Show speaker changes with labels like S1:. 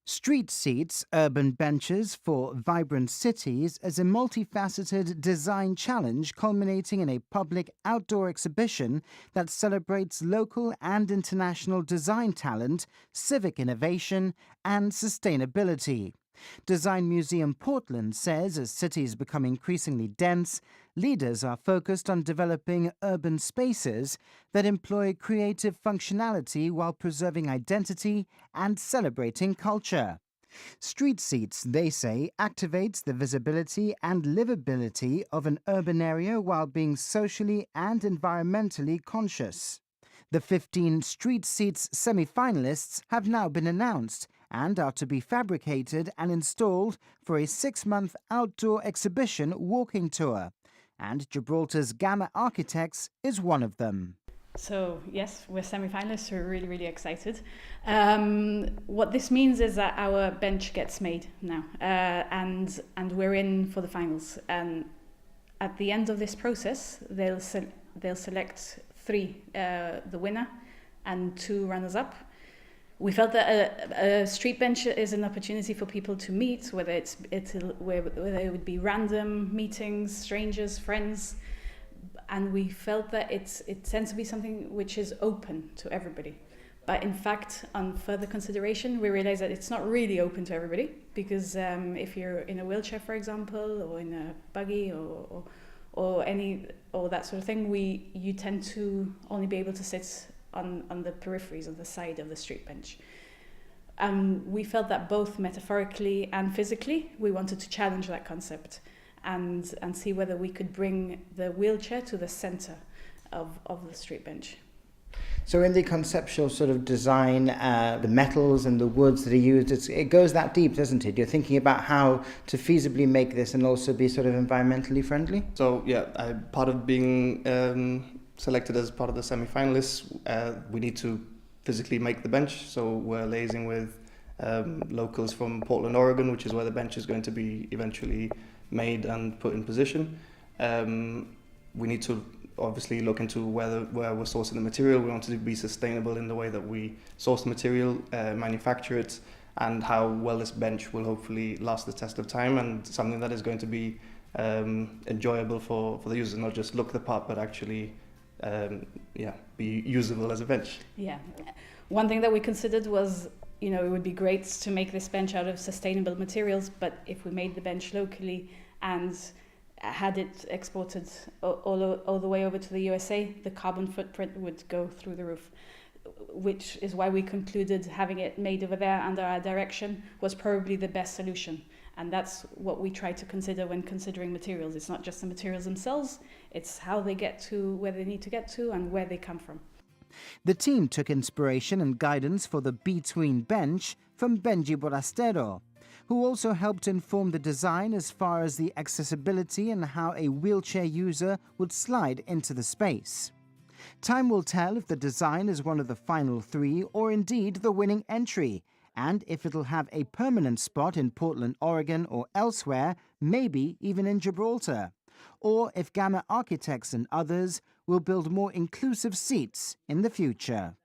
S1: Street Seats Urban Benches for Vibrant Cities is a multifaceted design challenge culminating in a public outdoor exhibition that celebrates local and international design talent, civic innovation, and sustainability. Design Museum Portland says as cities become increasingly dense, leaders are focused on developing urban spaces that employ creative functionality while preserving identity and celebrating culture. Street Seats, they say, activates the visibility and livability of an urban area while being socially and environmentally conscious. The 15 Street Seats semi-finalists have now been announced and are to be fabricated and installed for a 6-month outdoor exhibition walking tour. And Gibraltar's Gamma Architects is one of them.
S2: So yes, we're semi-finalists. We're really, really excited. What this means is that our bench gets made now, and we're in for the finals. And at the end of this process, they'll select three, the winner, and two runners-up. We felt that a street bench is an opportunity for people to meet, whether whether it would be random meetings, strangers, friends. And we felt that it tends to be something which is open to everybody. But in fact, on further consideration, we realized that it's not really open to everybody, because if you're in a wheelchair, for example, or in a buggy or that sort of thing, you tend to only be able to sit on the peripheries of the side of the street bench. We felt that both metaphorically and physically, we wanted to challenge that concept and see whether we could bring the wheelchair to the center of the street bench.
S1: So in the conceptual sort of design, the metals and the woods that are used, it goes that deep, doesn't it? You're thinking about how to feasibly make this and also be sort of environmentally friendly?
S3: So yeah, part of being selected as part of the semi-finalists, we need to physically make the bench. So we're liaising with locals from Portland, Oregon, which is where the bench is going to be eventually made and put in position. We need to obviously look into where we're sourcing the material. We want to be sustainable in the way that we source the material, manufacture it, and how well this bench will hopefully last the test of time, and something that is going to be enjoyable for the user, not just look the part, but actually be usable as a bench.
S2: Yeah. One thing that we considered was, it would be great to make this bench out of sustainable materials, but if we made the bench locally and had it exported all the way over to the USA, the carbon footprint would go through the roof, which is why we concluded having it made over there under our direction was probably the best solution. And that's what we try to consider when considering materials. It's not just the materials themselves, it's how they get to where they need to get to and where they come from.
S1: The team took inspiration and guidance for the Between bench from Benji Borastero, who also helped inform the design as far as the accessibility and how a wheelchair user would slide into the space. Time will tell if the design is one of the final three or indeed the winning entry, and if it'll have a permanent spot in Portland, Oregon or elsewhere, maybe even in Gibraltar, or if Gamma Architects and others will build more inclusive seats in the future.